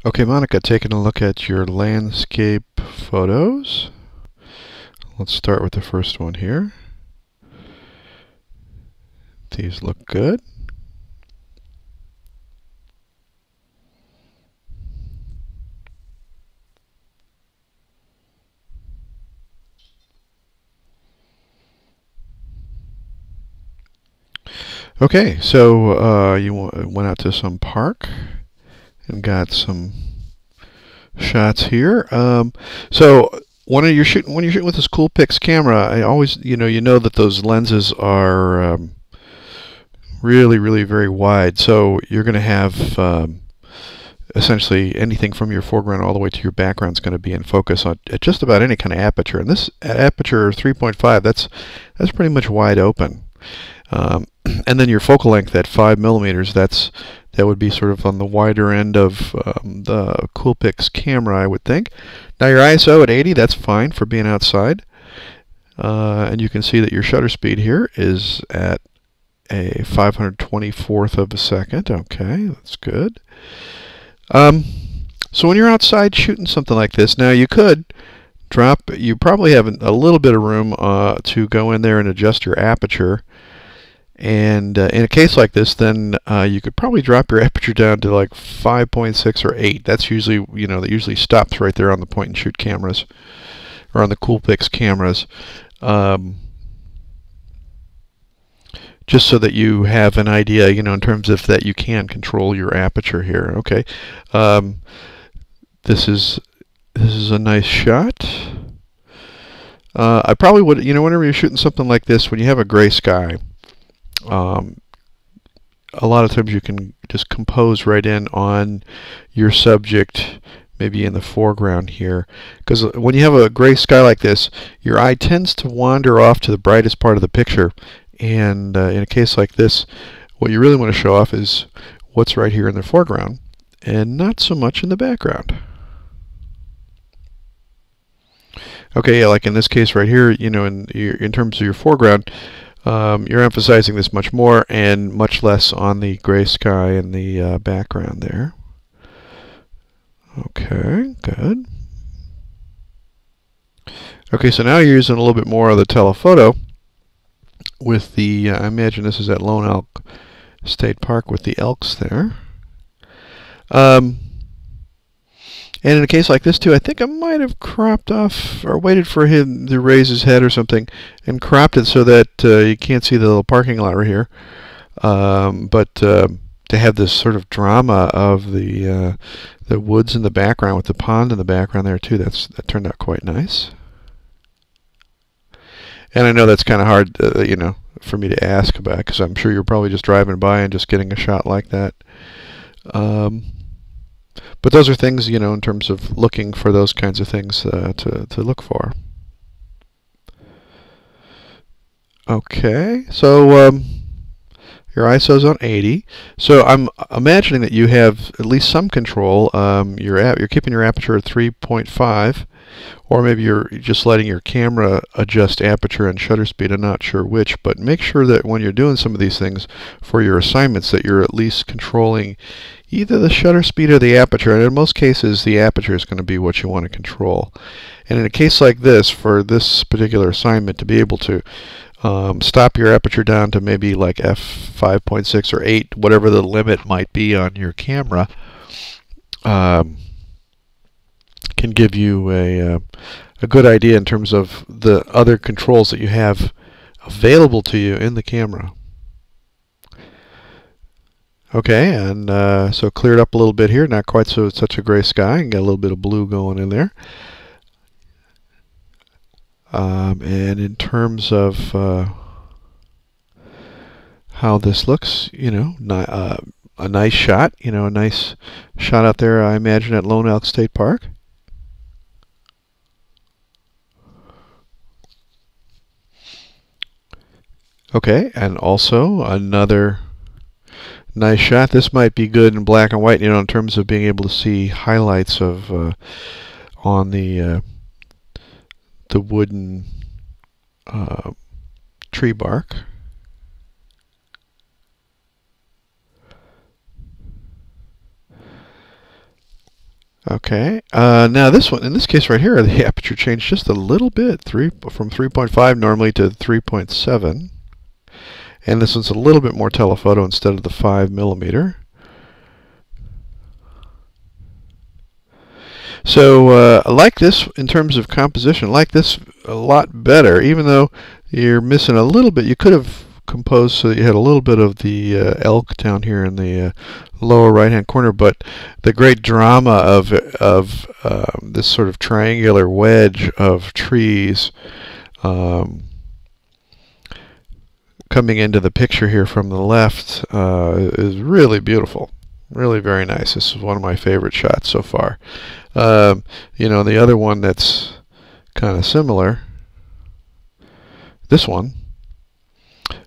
Okay, Monica, taking a look at your landscape photos. Let's start with the first one here. These look good. Okay, so you went out to some park and got some shots here. So when you're shooting with this Coolpix camera, I always you know that those lenses are really very wide. So you're going to have essentially anything from your foreground all the way to your background is going to be in focus at just about any kind of aperture. And this aperture 3.5, that's pretty much wide open. And then your focal length at 5 millimeters, that would be sort of on the wider end of the Coolpix camera, I would think. Now your ISO at 80, that's fine for being outside. And you can see that your shutter speed here is at a 524th of a second. Okay, that's good. So when you're outside shooting something like this, now you probably have a little bit of room to go in there and adjust your aperture. And in a case like this, then you could probably drop your aperture down to like 5.6 or 8. That's usually, that usually stops right there on the point and shoot cameras, or on the Coolpix cameras. Just so that you have an idea, in terms of that you can control your aperture here. Okay, this is a nice shot. I probably would, whenever you're shooting something like this, when you have a gray sky, a lot of times you can just compose right in on your subject, maybe in the foreground here, because when you have a gray sky like this, your eye tends to wander off to the brightest part of the picture. And in a case like this, what you really want to show off is what's right here in the foreground and not so much in the background. Okay, yeah, like in this case right here, in terms of your foreground, you're emphasizing this much more and much less on the gray sky in the background there. Okay, good. Okay, so now you're using a little bit more of the telephoto with the, I imagine this is at Lone Elk State Park with the elks there. And in a case like this too, I think I might have cropped off or waited for him to raise his head or something and cropped it so that you can't see the little parking lot right here. But to have this sort of drama of the woods in the background with the pond in the background there too, that turned out quite nice. And I know that's kind of hard, for me to ask about, because I'm sure you're probably just driving by and just getting a shot like that. But those are things, in terms of looking for those kinds of things to look for. Okay, so your ISO's on 80. So I'm imagining that you have at least some control. You're keeping your aperture at 3.5. Or maybe you're just letting your camera adjust aperture and shutter speed. I'm not sure which, but make sure that when you're doing some of these things for your assignments that you're at least controlling either the shutter speed or the aperture. And in most cases, the aperture is going to be what you want to control. And in a case like this, for this particular assignment, to be able to stop your aperture down to maybe like f5.6 or 8, whatever the limit might be on your camera, can give you a good idea in terms of the other controls that you have available to you in the camera. Okay, and so cleared up a little bit here, not quite such a gray sky, and got a little bit of blue going in there. And in terms of how this looks, a nice shot, a nice shot out there, I imagine, at Lone Elk State Park. Okay, and also another nice shot. This might be good in black and white, in terms of being able to see highlights of on the wooden tree bark. Okay. Now this one, in this case right here, the aperture changed just a little bit, from 3.5 normally to 3.7, and this one's a little bit more telephoto instead of the 5mm. So I like this in terms of composition. I like this a lot better, even though you're missing a little bit. You could have composed so you had a little bit of the elk down here in the lower right-hand corner, but the great drama of this sort of triangular wedge of trees coming into the picture here from the left is really beautiful. Really very nice. This is one of my favorite shots so far. You know, the other one that's kind of similar, this one,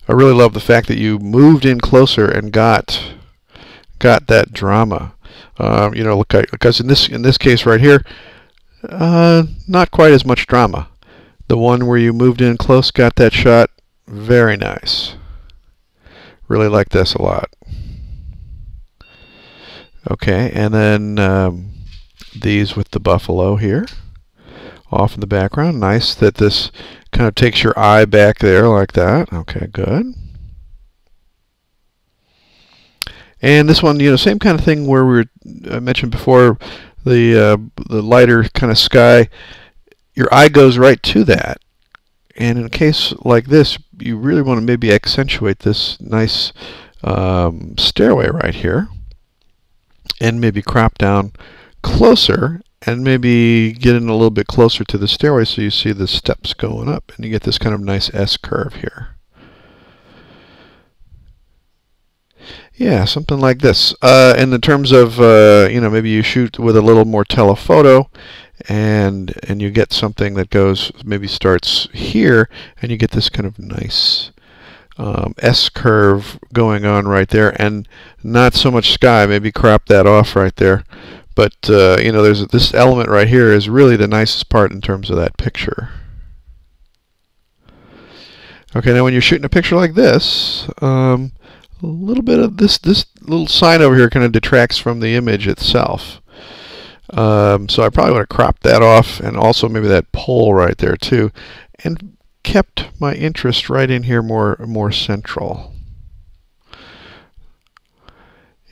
I really love the fact that you moved in closer and got that drama. You know, because in this case right here, not quite as much drama. The one where you moved in close, got that shot, very nice. Really like this a lot. Okay, and then these with the buffalo here off in the background. Nice that this kind of takes your eye back there like that. Okay, good. And this one, you know, same kind of thing where I mentioned before, the lighter kind of sky. Your eye goes right to that. And in a case like this, you really want to maybe accentuate this nice stairway right here, and maybe crop down closer and maybe get in a little bit closer to the stairway so you see the steps going up and you get this kind of nice S curve here. Yeah, something like this. In the terms of, you know, maybe you shoot with a little more telephoto and you get something that goes, maybe starts here and you get this kind of nice S curve going on right there, and not so much sky. Maybe crop that off right there. But you know, there's this element right here is really the nicest part in terms of that picture. Okay, now when you're shooting a picture like this, a little bit of this little sign over here kind of detracts from the image itself. So I probably want to crop that off, and also maybe that pole right there too, and kept my interest right in here more central.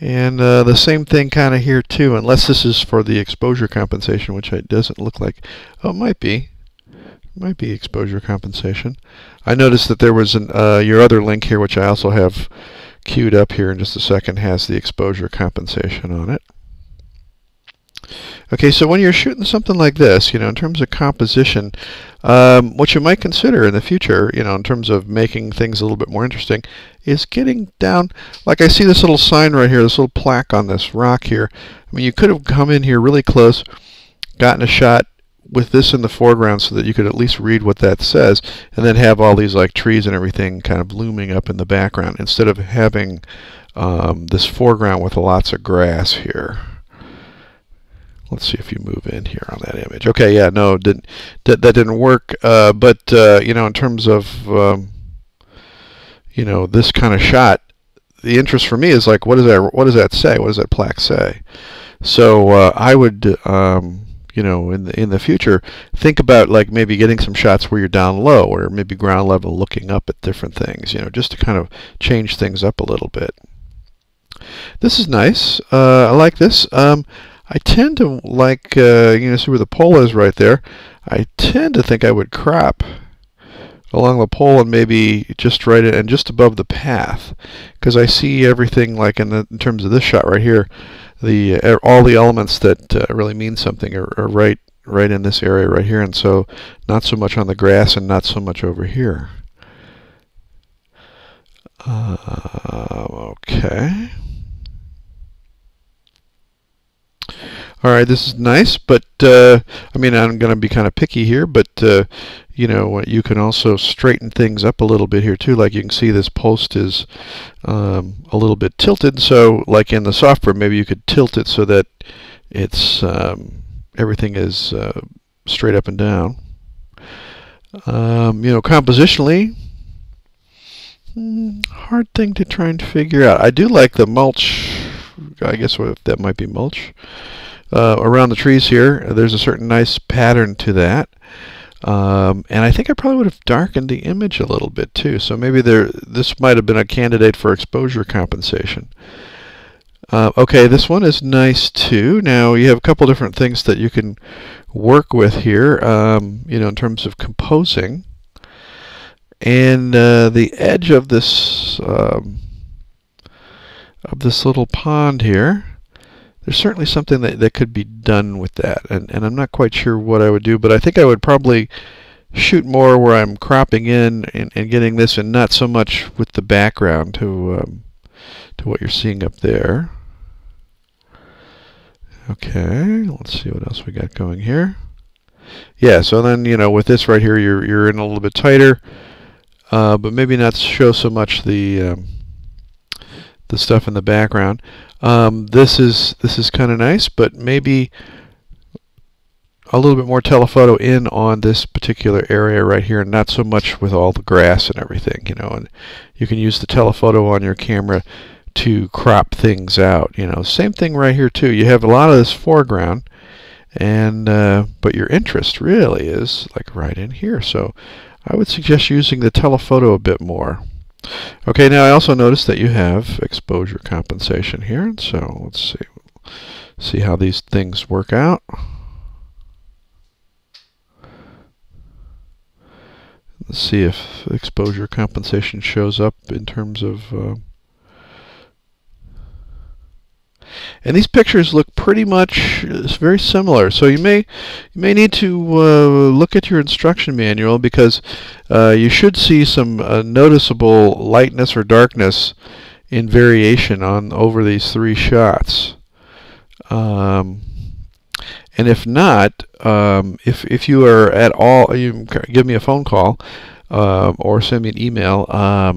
And the same thing kind of here too, unless this is for the exposure compensation, which it doesn't look like. Oh, it might be. It might be exposure compensation. I noticed that there was your other link here, which I also have queued up here in just a second, has the exposure compensation on it. Okay, so when you're shooting something like this, you know, in terms of composition, what you might consider in the future, you know, in terms of making things a little bit more interesting, is getting down, like I see this little sign right here, this little plaque on this rock here. I mean, you could have come in here really close, gotten a shot with this in the foreground so that you could at least read what that says, and then have all these like trees and everything kind of looming up in the background, instead of having this foreground with lots of grass here. Let's see if you move in here on that image. Okay, yeah, no, that didn't work. But you know, in terms of you know, this kind of shot, the interest for me is like, what does that say? What does that plaque say? So I would, you know, in the future, think about like maybe getting some shots where you're down low, or maybe ground level, looking up at different things. You know, just to kind of change things up a little bit. This is nice. I like this. I tend to like, you know, see where the pole is right there. I tend to think I would crop along the pole and maybe just right and just above the path, because I see everything like in terms of this shot right here. All the elements that really mean something are right in this area right here, and so not so much on the grass and not so much over here. Okay. All right, this is nice, but I mean, I'm going to be kind of picky here, but you know, you can also straighten things up a little bit here too. Like you can see this post is a little bit tilted, so like in the software, maybe you could tilt it so that it's everything is straight up and down. You know, compositionally, hard thing to try and figure out. I do like the mulch. I guess that might be mulch. around the trees here. There's a certain nice pattern to that. And I think I probably would have darkened the image a little bit too. So maybe this might have been a candidate for exposure compensation. Okay, this one is nice too. Now you have a couple different things that you can work with here, in terms of composing. And the edge of this little pond here, there's certainly something that could be done with that, and I'm not quite sure what I would do, but I think I would probably shoot more where I'm cropping in and getting this, and not so much with the background to what you're seeing up there. Okay, let's see what else we got going here. Yeah, so then with this right here, you're in a little bit tighter, but maybe not show so much the stuff in the background. This is kind of nice, but maybe a little bit more telephoto in on this particular area right here, and not so much with all the grass and everything, and you can use the telephoto on your camera to crop things out. Same thing right here too. You have a lot of this foreground, and but your interest really is like right in here. So I would suggest using the telephoto a bit more. Okay, now I also noticed that you have exposure compensation here, so let's see how these things work out. Let's see if exposure compensation shows up in terms of and these pictures look pretty much very similar. So you may need to look at your instruction manual, because you should see some noticeable lightness or darkness in variation over these three shots. And if not, if you are at all, you can give me a phone call or send me an email. I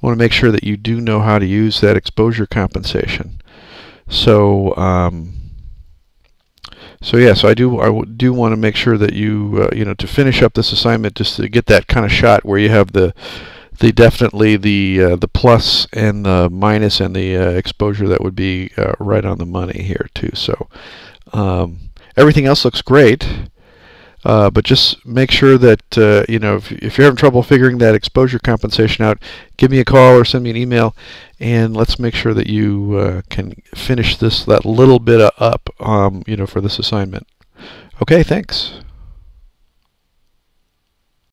want to make sure that you do know how to use that exposure compensation. So so I do want to make sure that you to finish up this assignment, just to get that kind of shot where you have definitely the plus and the minus and the exposure that would be right on the money here too. So everything else looks great. But just make sure that if you're having trouble figuring that exposure compensation out, give me a call or send me an email, and let's make sure that you can finish that little bit up for this assignment. Okay, thanks.